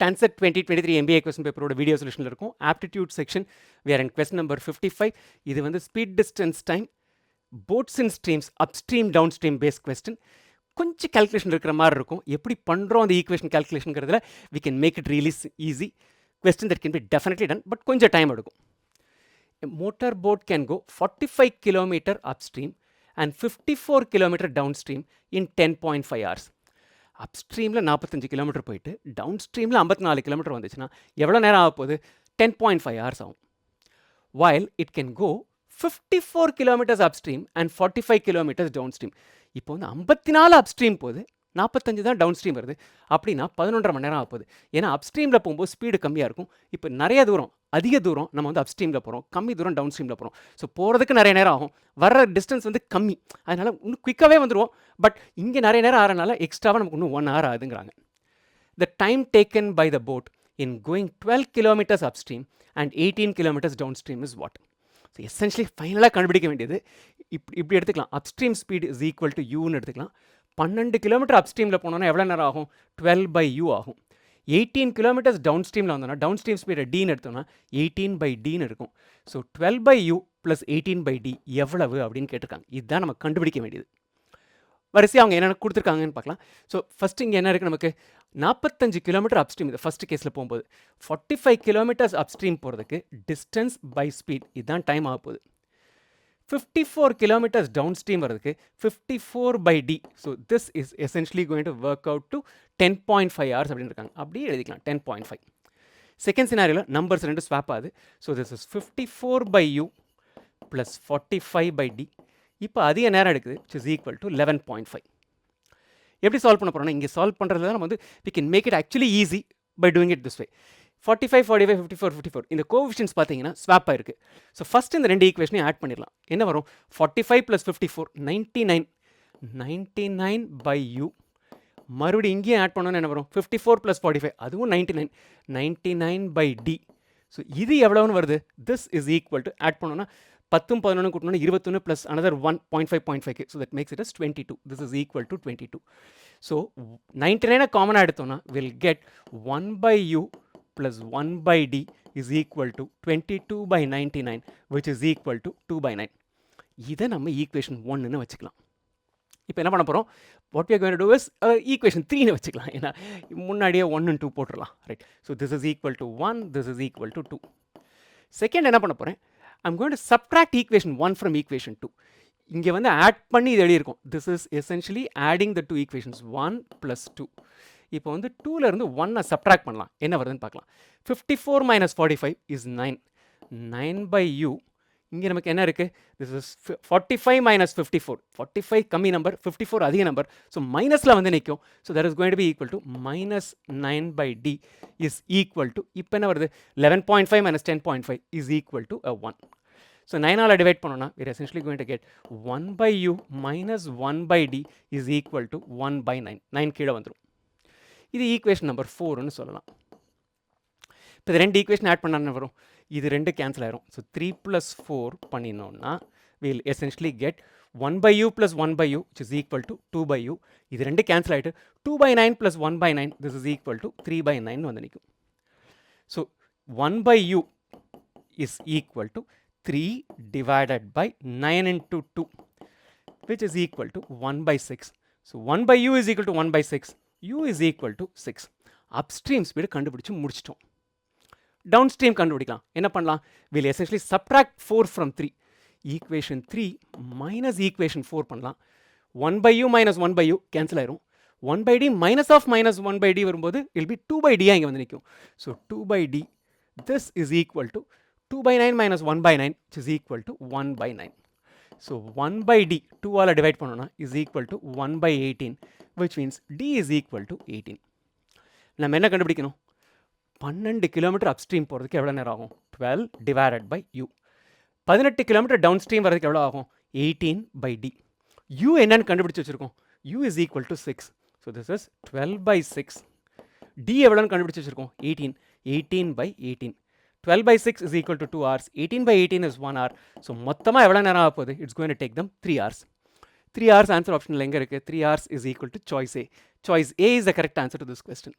TANCET 2023 MBA question பேப்பரோட video சொல்யூஷனில் இருக்கும். Aptitude section we are in question number 55. இது வந்து speed distance time boats in streams upstream downstream base question. கொஞ்சம் calculation இருக்கிற மாதிரி இருக்கும். எப்படி பண்ணுறோம் அந்த ஈக்குவேஷன் கால்குலேஷனுங்கிறதுல we can make it really easy. Question that can be definitely done, but கொஞ்சம் டைம் எடுக்கும். A motor boat can go 45 km upstream and 54 km downstream in 10.5 hours. அப்ஸ்ட்ரீமில் 45 kilometre போயிட்டு டவுன் ஸ்ட்ரீமில் 54 கிலோமீட்டர் வந்துச்சுன்னா எவ்வளோ நேரம் ஆக போகுது? 10.5 hours ஆகும். while it can go 54 kilometers upstream and 45 kilometers downstream. இப்போ வந்து 54 அப்ஸ்ட்ரீம் போகுது, 45 தான் டவுன் ஸ்ட்ரீம் வருது. அப்படின்னா 11.5 மணி நேரம் ஆக போகுது. ஏன்னா அப்ஸ்ட்ரீமில் போகும்போது ஸ்பீடு கம்மியாக இருக்கும். இப்போ நிறைய தூரம் அதிக தூரம் நம்ம வந்து அப்ஸ்ட்ரீமில் போகிறோம், கம்மி தூரம் டவுன் ஸ்ட்ரீமில் போகிறோம். ஸோ போகிறதுக்கு நிறைய நேரம் ஆகும், வர்ற டிஸ்டன்ஸ் வந்து கம்மி. அதனால் இன்னும் குயிக்காகவே வந்துடுவோம். பட் இங்கே நிறைய நேரம் ஆகிறனால எக்ஸ்ட்ராவாக நமக்கு இன்னும் 1 hour ஆகுதுங்கிறாங்க. The time taken by the boat in going 12 kilometers upstream and 18 kilometers downstream is what? So essentially ஃபைனலாக கண்டுபிடிக்க வேண்டியது இப்படி எடுத்துக்கலாம். Upstream speed is equal to யூன்னு எடுத்துக்கலாம். 12 கிலோமீட்டர் அப்ஸ்ட்ரீமில் போனோன்னா எவ்வளோ நேரம் ஆகும்? 12/u ஆகும். 18 கிலோமீட்டர்ஸ் டவுன் ஸ்ட்ரீமில் வந்தோம்னா டவுன் ஸ்ட்ரீம் ஸ்பீடை டின்னு எடுத்தோம்னா 18/dன்னு இருக்கும். ஸோ 12/u + 18/d எவ்வளவு அப்படின்னு கேட்டிருக்காங்க. இதுதான் நம்ம கண்டுபிடிக்க வேண்டியது. வரிசையாக அவங்க என்னென்ன கொடுத்துருக்காங்கன்னு பார்க்கலாம். ஸோ ஃபஸ்ட்டு இங்கே என்ன இருக்குது நமக்கு? 45 கிலோமீட்டர் அப்ஸ்ட்ரீம். இது ஃபஸ்ட்டு கேஸில் போகும்போது 45 கிலோமீட்டர்ஸ் அப்ஸ்ட்ரீம் போகிறதுக்கு டிஸ்டன்ஸ் பை ஸ்பீட் இதுதான் டைம் ஆக போகுது. 54 kilometers downstream வரதுக்கு 54/d. So this is essentially going to work out to 10.5 hours அப்படின்னு இருக்காங்க. அப்படியே எழுதிக்கலாம் 10.5. செகண்ட் சினாரியோவில் நம்பர்ஸ் ரெண்டு ஸ்வாப் ஆகுது. So this is 54/u + 45/d. இப்போ அதிக நேரம் எடுக்குது, which is equal to 11.5. எப்படி சால்வ் பண்ண போகிறோம்னா இங்கே சால்வ் பண்ணுறது தான் நம்ம வந்து we can make it actually easy by doing it this way. 45, 45, 54, 54 இந்த கோஎஃபிஷியன்ட்ஸ் பார்த்தீங்கன்னா ஸ்வாப் ஆயிருக்கு. ஸோ ஃபஸ்ட் இந்த ரெண்டு ஈக்குவேஷனையும் ஆட் பண்ணிடலாம். என்ன வரும்? 45 + 54 99. 99/u. மறுபடியும் இங்கேயும் ஆட் பண்ணோன்னு என்ன வரும்? 54 + 45 அதுவும் 99. 99/d. ஸோ இது எவ்வளோன்னு வருது? This is equal to add பண்ணோன்னா 10 11 கூட்டணும்னா 21 + another 1.5. So that makes it as 22. This is equal to 22. So 99 காமனாக எடுத்தோம்னா will get 1/u + 1/d is equal to 22/99, which is equal to 2/9. இதை நம்ம ஈக்குவேஷன் 1ன்னு வச்சுக்கலாம். இப்போ என்ன பண்ண போகிறோம்? what we are going to do is equation 3ன்னு வச்சுக்கலாம். ஏன்னா முன்னாடியே 1 and 2 போட்டுடலாம். Right. So this is equal to 1, this is equal to 2. Second என்ன பண்ண போகிறேன்? I'm going to subtract equation 1 from equation 2. இங்கே வந்து ஆட் பண்ணி இது எழுதியிருக்கோம். This is essentially adding the 2 equations 1 + 2. இப்போ வந்து 2லேருந்து 1 சப்ட்ராக்ட் பண்ணலாம். என்ன வருதுன்னு பார்க்கலாம். 54 - 45 இஸ் 9. 9/u. இங்கே நமக்கு என்ன இருக்குது? This is 45 - 54. 45 கம்மி நம்பர், 54 அதிக நம்பர். ஸோ மைனஸில் வந்து நிற்கும். So that is going to be equal to -9/d is equal to இப்போ என்ன வருது? 11.5 - 10.5 இஸ் ஈக்குவல் டு 1. ஸோ 9ஆல் டிவைட் பண்ணோன்னா we're essentially going to get 1/u - 1/d is equal to 1/9. 9 கீழே வந்துடும். இது ஈக்குவேஷன் நம்பர் 4ன்னு சொல்லலாம். இப்போ இது ரெண்டு ஈக்குவேஷன் ஆட் பண்ணால் வரும். இது ரெண்டு கேன்சல் ஆயிரும். ஸோ 3 + 4 பண்ணினோம்னா will essentially get 1/u + 1/u which is equal to 2/u. இது ரெண்டு கேன்சல் ஆகிட்டு 2/9 + 1/9 this is equal to 3/9 வந்து நிற்கும். So 1/u is equal to 3 divided by 9 into 2 which is equal to 1/6. So 1/u is equal to 1/6. u is equal to 6. Upstream speed கண்டுபிடிச்சு முடிச்சிட்டோம். Down stream கண்டுபிடிக்கலாம். என்ன பண்ணலாம்? Will essentially subtract 4 from 3. Equation 3 minus equation 4 பண்ணலாம். 1/u - 1/u cancel ஆயிரும். 1/d -1/d வரும்போது இல் B 2/d இங்கே வந்து நிற்கும். So 2/d this is equal to 2/9 - 1/9 which is equal to 1/9. So 1/d 2ஆல் divide பண்ணோன்னா is equal to 1/18 which means d is equal to 18. நம்ம என்ன கண்டுபிடிக்கணும்? 12 கிலோமீட்டர் அப்ஸ்ட்ரீம் போகிறதுக்கு எவ்வளோ நேரம் ஆகும்? 12 divided by u. 18 kilometre downstream வரதுக்கு எவ்வளோ ஆகும்? 18/d. u என்னன்னு கண்டுபிடிச்சு வச்சுருக்கோம்? u is equal to 6. So this is 12/6. d எவ்வளோன்னு கண்டுபிடிச்சு வச்சுருக்கோம்? 18. 18/18. 12/6 is equal to 2 hours. 18/18 is 1 hour. So மொத்தமாக எவ்வளோ நேரம் ஆக போகுது? It's going to take them 3 hours. 3 hours answer ஆப்ஷனில் எங்கே இருக்குது? 3 hours is equal to choice A. Choice A is the correct answer to this question.